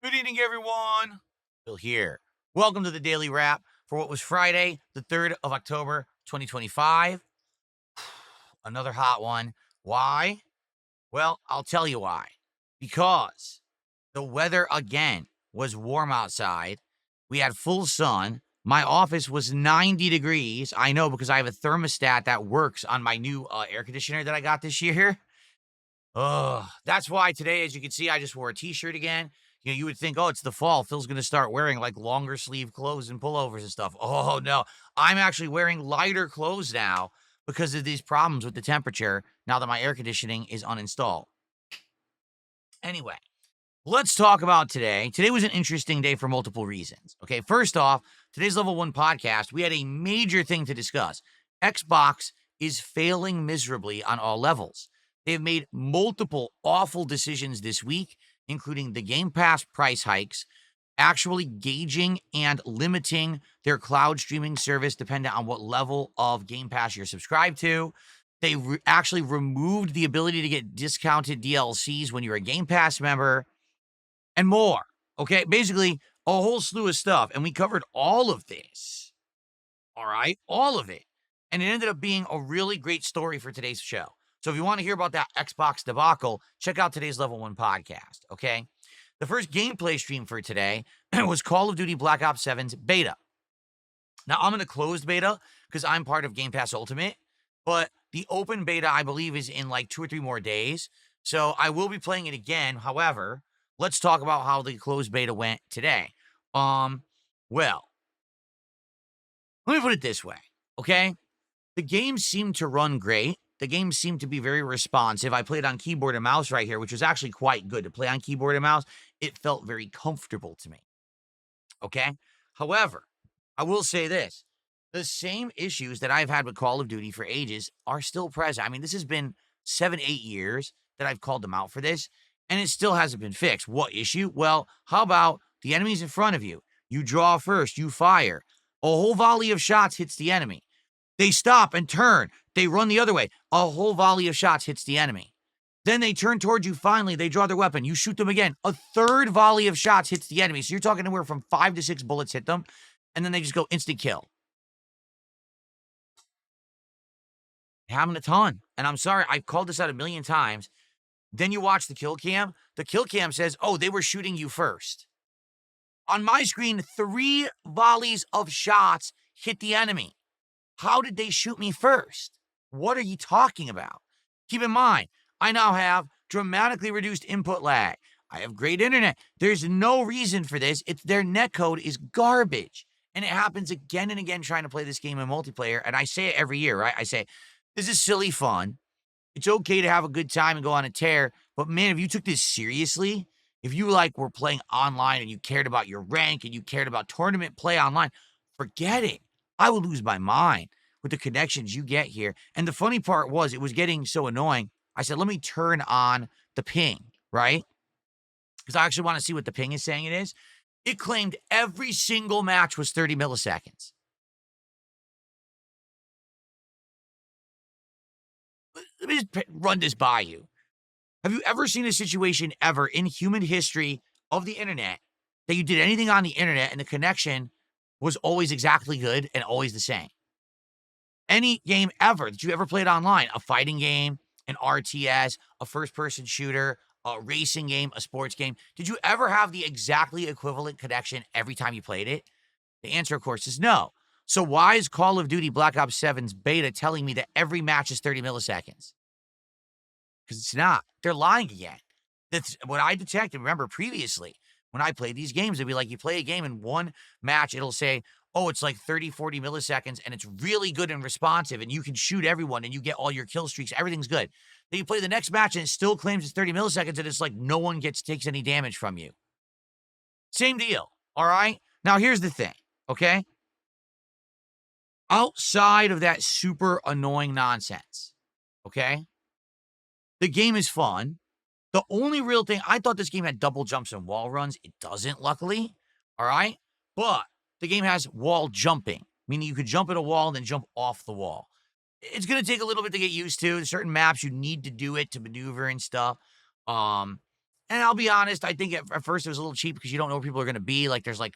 Good evening, everyone. Bill here. Welcome to the Daily Wrap for what was Friday, the 3rd of October, 2025. Another hot one. Why? Well, I'll tell you why. Because the weather again was warm outside. We had full sun. My office was 90 degrees. I know because I have a thermostat that works on my new air conditioner that I got this year. That's why today, as you can see, I just wore a t-shirt again. You would think, oh, it's the fall. Phil's going to start wearing like longer sleeve clothes and pullovers and stuff. Oh, no. I'm actually wearing lighter clothes now because of these problems with the temperature now that my air conditioning is uninstalled. Anyway, let's talk about today. Today was an interesting day for multiple reasons. Okay, first off, today's Level 1 podcast, we had a major thing to discuss. Xbox is failing miserably on all levels. They've made multiple awful decisions this week, including the Game Pass price hikes, actually gauging and limiting their cloud streaming service depending on what level of Game Pass you're subscribed to. They actually removed the ability to get discounted DLCs when you're a Game Pass member and more. Okay, basically a whole slew of stuff. And we covered all of this. All right, all of it. And it ended up being a really great story for today's show. So if you want to hear about that Xbox debacle, check out today's Level 1 podcast. Okay. The first gameplay stream for today was Call of Duty Black Ops 7's beta. Now, I'm in a closed beta because I'm part of Game Pass Ultimate, but the open beta, I believe, is in like 2 or 3 more days. So I will be playing it again. However, let's talk about how the closed beta went today. Well, let me put it this way, okay? The game seemed to run great. The game seemed to be very responsive. I played on keyboard and mouse right here, which was actually quite good to play on keyboard and mouse. It felt very comfortable to me, okay? However, I will say this. The same issues that I've had with Call of Duty for ages are still present. I mean, this has been 7, 8 years that I've called them out for this, and it still hasn't been fixed. What issue? Well, how about the enemies in front of you? You draw first, you fire. A whole volley of shots hits the enemy. They stop and turn. They run the other way. A whole volley of shots hits the enemy. Then they turn towards you. Finally, they draw their weapon. You shoot them again. A third volley of shots hits the enemy. So you're talking anywhere from 5 to 6 bullets hit them, and then they just go instant kill. Having a ton. And I'm sorry, I've called this out a million times. Then you watch the kill cam. The kill cam says, oh, they were shooting you first. On my screen, 3 volleys of shots hit the enemy. How did they shoot me first? What are you talking about? Keep in mind, I now have dramatically reduced input lag. I have great internet. There's no reason for this. Their netcode is garbage. And it happens again and again trying to play this game in multiplayer. And I say it every year, right? I say, this is silly fun. It's okay to have a good time and go on a tear. But man, if you took this seriously, if you were playing online and you cared about your rank and you cared about tournament play online, forget it. I would lose my mind with the connections you get here. And the funny part was it was getting so annoying. I said, let me turn on the ping, right? Because I actually want to see what the ping is saying it is. It claimed every single match was 30 milliseconds. Let me just run this by you. Have you ever seen a situation ever in human history of the internet that you did anything on the internet and the connection was always exactly good and always the same? Any game ever that you ever played online, a fighting game, an RTS, a first-person shooter, a racing game, a sports game, did you ever have the exactly equivalent connection every time you played it? The answer, of course, is no. So why is Call of Duty Black Ops 7's beta telling me that every match is 30 milliseconds? Because it's not. They're lying again. That's what I detected. Remember previously, when I played these games, it'd be like you play a game in one match, it'll say, oh, it's like 30, 40 milliseconds, and it's really good and responsive, and you can shoot everyone, and you get all your kill streaks. Everything's good. Then you play the next match, and it still claims it's 30 milliseconds, and it's like no one takes any damage from you. Same deal, all right? Now, here's the thing, okay? Outside of that super annoying nonsense, okay? The game is fun. The only real thing, I thought this game had double jumps and wall runs. It doesn't, luckily. All right? But the game has wall jumping, meaning you could jump at a wall and then jump off the wall. It's going to take a little bit to get used to. Certain maps, you need to do it to maneuver and stuff. And I'll be honest, I think at first it was a little cheap because you don't know where people are going to be. Like there's like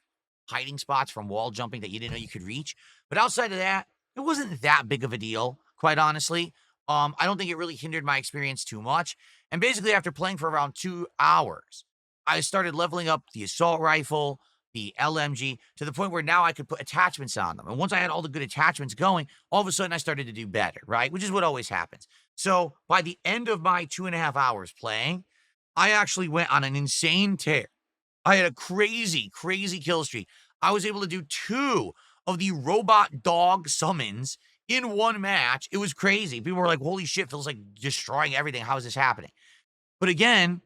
hiding spots from wall jumping that you didn't know you could reach. But outside of that, it wasn't that big of a deal, quite honestly. I don't think it really hindered my experience too much. And basically, after playing for around 2 hours, I started leveling up the assault rifle, the LMG, to the point where now I could put attachments on them. And once I had all the good attachments going, all of a sudden I started to do better, right? Which is what always happens. So by the end of my 2.5 hours playing, I actually went on an insane tear. I had a crazy, crazy kill streak. I was able to do 2 of the robot dog summons in one match. It was crazy. People were like, holy shit, feels like destroying everything. How is this happening? But again,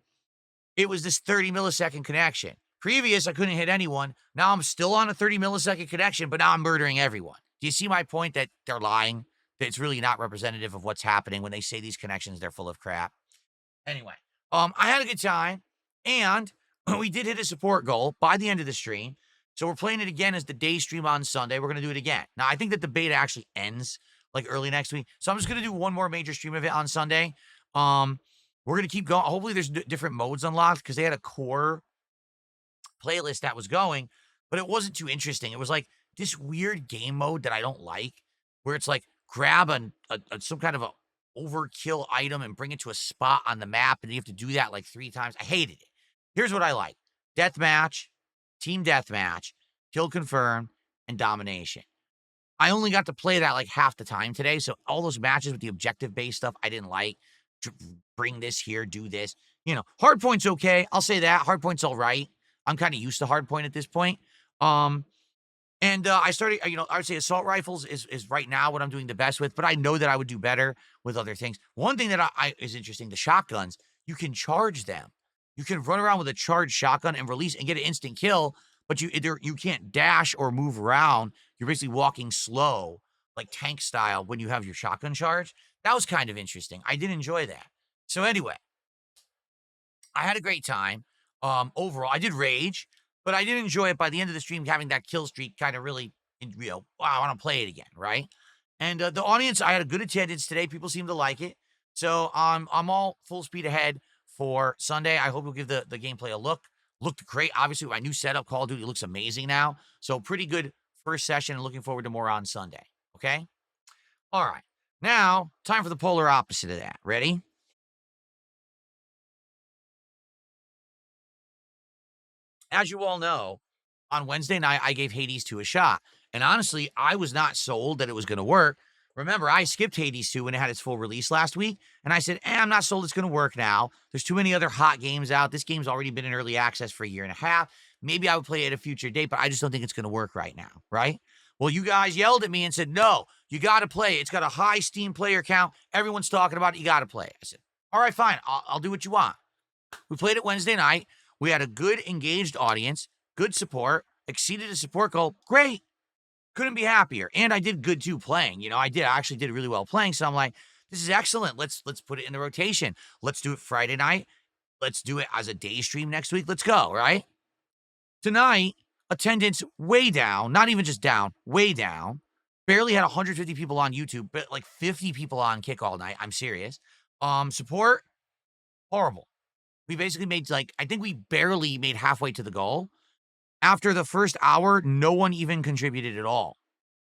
it was this 30 millisecond connection. Previous, I couldn't hit anyone. Now I'm still on a 30 millisecond connection, but now I'm murdering everyone. Do you see my point that they're lying? That it's really not representative of what's happening when they say these connections, they're full of crap. Anyway, I had a good time, and we did hit a support goal by the end of the stream. So we're playing it again as the day stream on Sunday. We're going to do it again. Now, I think that the beta actually ends like early next week. So I'm just going to do one more major stream of it on Sunday. We're going to keep going. Hopefully there's different modes unlocked because they had a core playlist that was going, but it wasn't too interesting. It was like this weird game mode that I don't like, where it's like grab some kind of a overkill item and bring it to a spot on the map, and you have to do that like 3 times. I hated it. Here's what I like: deathmatch, team deathmatch, kill confirmed, and domination. I only got to play that like half the time today, so all those matches with the objective-based stuff I didn't like. Bring this here, do this. Hardpoint's okay. I'll say that. Hardpoint's all right. I'm kind of used to hardpoint at this point. I started, I would say assault rifles is right now what I'm doing the best with, but I know that I would do better with other things. One thing that I is interesting, the shotguns, you can charge them. You can run around with a charged shotgun and release and get an instant kill, but you can't dash or move around. You're basically walking slow, like tank style, when you have your shotgun charged. That was kind of interesting. I did enjoy that. So anyway, I had a great time. Overall, I did rage, but I did enjoy it. By the end of the stream, having that kill streak kind of really, wow, I want to play it again, right? And the audience, I had a good attendance today. People seem to like it. So I'm all full speed ahead for Sunday. I hope you'll give the gameplay a look. Looked great. Obviously, my new setup, Call of Duty, looks amazing now. So pretty good first session, and looking forward to more on Sunday. Okay? All right. Now, time for the polar opposite of that. Ready? As you all know, on Wednesday night, I gave Hades 2 a shot. And honestly, I was not sold that it was going to work. Remember, I skipped Hades 2 when it had its full release last week. And I said, I'm not sold it's going to work now. There's too many other hot games out. This game's already been in early access for a year and a half. Maybe I would play it at a future date, but I just don't think it's going to work right now, right? Well, you guys yelled at me and said, no, you got to play it. It's got a high Steam player count. Everyone's talking about it. You got to play it. I said, all right, fine. I'll do what you want. We played it Wednesday night. We had a good, engaged audience, good support, exceeded a support goal. Great. Couldn't be happier. And I did good too playing. I actually did really well playing. So I'm like, this is excellent. Let's put it in the rotation. Let's do it Friday night. Let's do it as a day stream next week. Let's go, right? Tonight, attendance way down. Not even just down, way down. Barely had 150 people on YouTube, but like 50 people on Kick all night. I'm serious. Support, horrible. We basically made I think we barely made halfway to the goal. After the first hour, no one even contributed at all.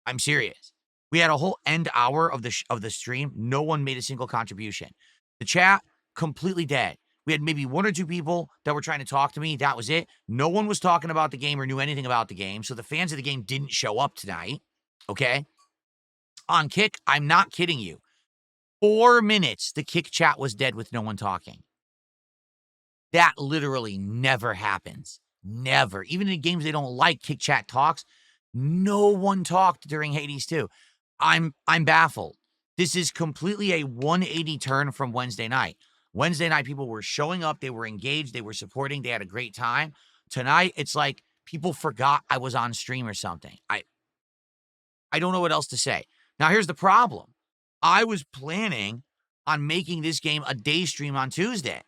I'm serious. We had a whole end hour of the stream. No one made a single contribution. The chat, completely dead. We had maybe 1 or 2 people that were trying to talk to me. That was it. No one was talking about the game or knew anything about the game. So the fans of the game didn't show up tonight. Okay? On Kick, I'm not kidding you. 4 minutes, the Kick chat was dead with no one talking. That literally never happens. Never. Even in games they don't like, Kick chat talks. No one talked during Hades 2. I'm baffled. This is completely a 180 turn from Wednesday night. Wednesday night, people were showing up. They were engaged. They were supporting. They had a great time. Tonight, it's like people forgot I was on stream or something. I don't know what else to say. Now, here's the problem. I was planning on making this game a day stream on Tuesday.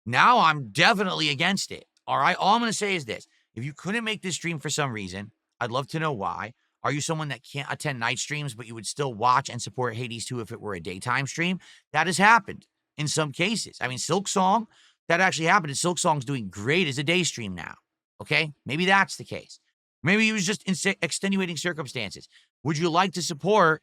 Now I'm definitely against it. All right. All I'm going to say is this. If you couldn't make this stream for some reason, I'd love to know why. Are you someone that can't attend night streams, but you would still watch and support Hades 2 if it were a daytime stream? That has happened in some cases. I mean, Silk Song that actually happened and Silk Song's doing great as a day stream now. Okay? Maybe that's the case. Maybe it was just extenuating circumstances. Would you like to support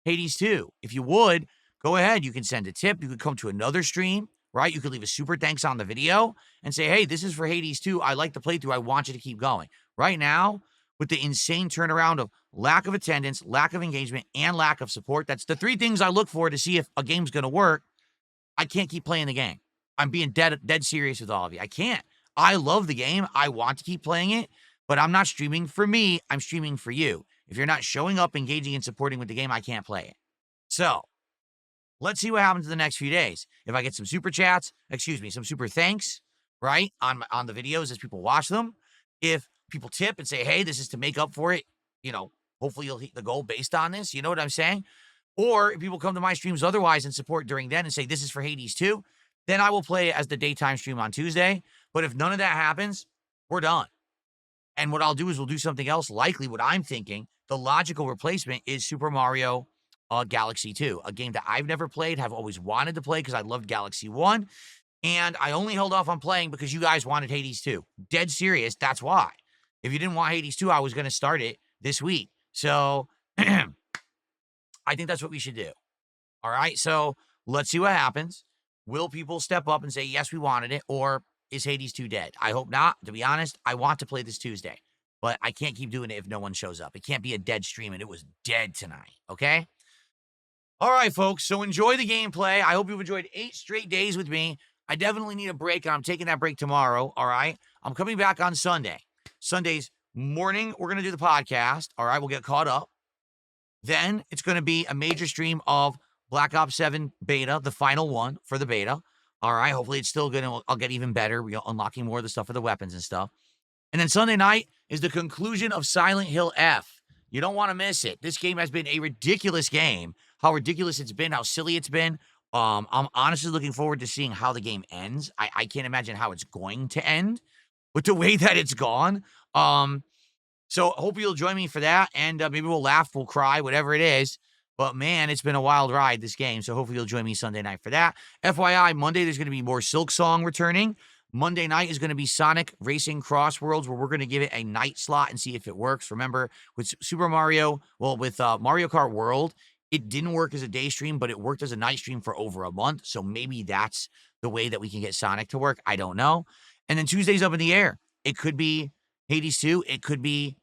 Hades 2? If you would, go ahead. You can send a tip. You could come to another stream, right? You could leave a super thanks on the video and say, hey, this is for Hades 2. I like the playthrough. I want you to keep going. Right now, with the insane turnaround of lack of attendance, lack of engagement, and lack of support, that's the three things I look for to see if a game's going to work. I can't keep playing the game. I'm being dead serious with all of you. I can't. I love the game. I want to keep playing it, but I'm not streaming for me. I'm streaming for you. If you're not showing up, engaging, and supporting with the game, I can't play it. So let's see what happens in the next few days. If I get some super chats, some super thanks, right, on the videos as people watch them. If people tip and say, hey, this is to make up for it, hopefully you'll hit the goal based on this. You know what I'm saying? Or if people come to my streams otherwise and support during then and say, this is for Hades 2, then I will play it as the daytime stream on Tuesday. But if none of that happens, we're done. And what I'll do is we'll do something else. Likely what I'm thinking, the logical replacement is Super Mario Galaxy 2, a game that I've never played, have always wanted to play because I loved Galaxy 1. And I only held off on playing because you guys wanted Hades 2. Dead serious, that's why. If you didn't want Hades 2, I was going to start it this week. So I think that's what we should do. All right, so let's see what happens. Will people step up and say, yes, we wanted it, or is Hades 2 dead? I hope not. To be honest, I want to play this Tuesday, but I can't keep doing it if no one shows up. It can't be a dead stream, and it was dead tonight, okay? All right, folks, so enjoy the gameplay. I hope you've enjoyed 8 straight days with me. I definitely need a break, and I'm taking that break tomorrow, all right? I'm coming back on Sunday. Sunday's morning, we're going to do the podcast, all right? We'll get caught up. Then it's going to be a major stream of Black Ops 7 beta, the final one for the beta. All right, hopefully it's still good, and I'll get even better. We're unlocking more of the stuff for the weapons and stuff. And then Sunday night is the conclusion of Silent Hill F. You don't want to miss it. This game has been a ridiculous game. How ridiculous it's been, how silly it's been. I'm honestly looking forward to seeing how the game ends. I can't imagine how it's going to end with the way that it's gone. So hope you'll join me for that, and maybe we'll laugh, we'll cry, whatever it is. But, man, it's been a wild ride, this game, so hopefully you'll join me Sunday night for that. FYI, Monday there's going to be more Silk Song returning. Monday night is going to be Sonic Racing Cross Worlds, where we're going to give it a night slot and see if it works. Remember, with Mario Kart World, it didn't work as a day stream, but it worked as a night stream for over a month, so maybe that's the way that we can get Sonic to work. I don't know. And then Tuesday's up in the air. It could be Hades 2. It could be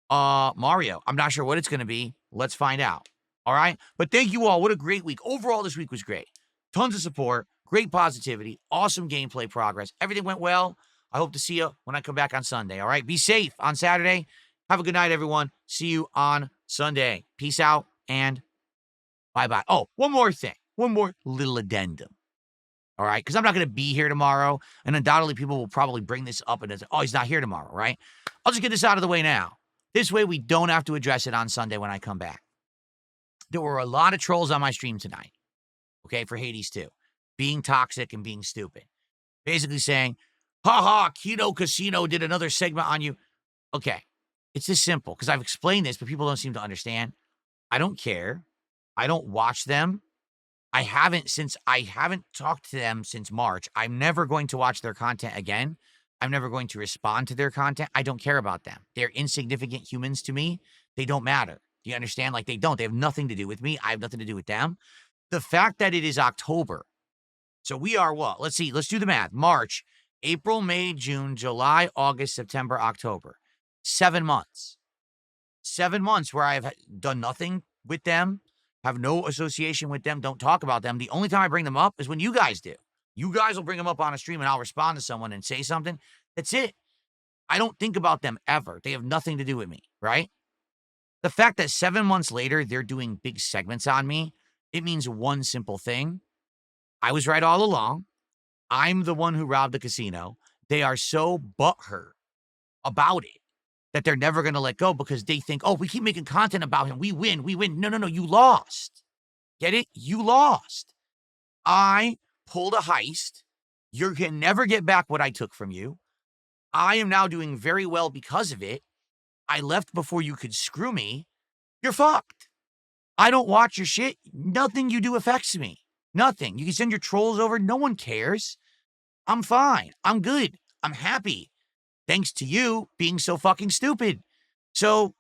Mario. I'm not sure what it's going to be. Let's find out. All right? But thank you all. What a great week. Overall, this week was great. Tons of support, great positivity, awesome gameplay progress. Everything went well. I hope to see you when I come back on Sunday. All right? Be safe on Saturday. Have a good night, everyone. See you on Sunday. Peace out and bye-bye. Oh, one more thing. One more little addendum. All right? Because I'm not going to be here tomorrow, and undoubtedly people will probably bring this up and say, oh, he's not here tomorrow, right? I'll just get this out of the way now. This way we don't have to address it on Sunday when I come back. There were a lot of trolls on my stream tonight, okay, for Hades 2, being toxic and being stupid. Basically saying, ha, Kino Casino did another segment on you. Okay, it's this simple, because I've explained this, but people don't seem to understand. I don't care. I don't watch them. I haven't talked to them since March. I'm never going to watch their content again. I'm never going to respond to their content. I don't care about them. They're insignificant humans to me. They don't matter. Do you understand? Like, they don't. They have nothing to do with me. I have nothing to do with them. The fact that it is October. So we are what? Let's see. Let's do the math. March, April, May, June, July, August, September, October. 7 months. 7 months where I have done nothing with them, have no association with them, don't talk about them. The only time I bring them up is when you guys do. You guys will bring them up on a stream and I'll respond to someone and say something. That's it. I don't think about them ever. They have nothing to do with me, right? The fact that 7 months later, they're doing big segments on me, it means one simple thing. I was right all along. I'm the one who robbed the casino. They are so butthurt about it that they're never going to let go because they think, oh, we keep making content about him. We win. No, you lost. Get it? You lost. I pulled a heist. You can never get back what I took from you. I am now doing very well because of it. I left before you could screw me. You're fucked. I don't watch your shit. Nothing you do affects me. Nothing. You can send your trolls over. No one cares. I'm fine. I'm good. I'm happy. Thanks to you being so fucking stupid. So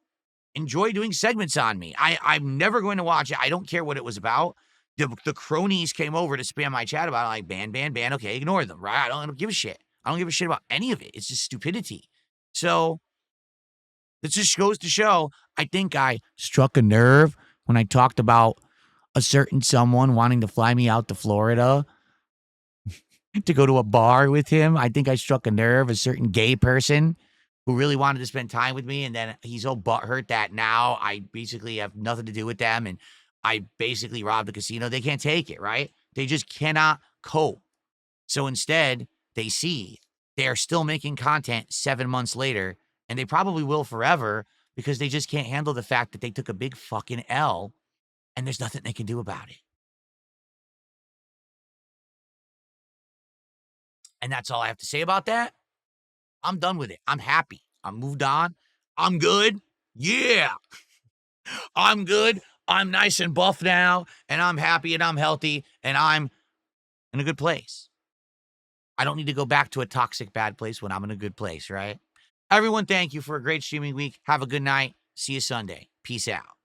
enjoy doing segments on me. I'm never going to watch it. I don't care what it was about. The cronies came over to spam my chat about it, like ban, ban, ban. Okay, ignore them, right? I don't give a shit. I don't give a shit about any of it. It's just stupidity. So this just goes to show, I think I struck a nerve when I talked about a certain someone wanting to fly me out to Florida to go to a bar with him. I think I struck a nerve, a certain gay person who really wanted to spend time with me. And then he's so butthurt that now I basically have nothing to do with them. And I basically robbed the casino. They can't take it, right? They just cannot cope. So instead, they see they are still making content 7 months later, and they probably will forever because they just can't handle the fact that they took a big fucking L and there's nothing they can do about it. And that's all I have to say about that. I'm done with it. I'm happy. I'm moved on. I'm good. Yeah. I'm good. I'm nice and buff now, and I'm happy and I'm healthy and I'm in a good place. I don't need to go back to a toxic, bad place when I'm in a good place, right? Everyone, thank you for a great streaming week. Have a good night. See you Sunday. Peace out.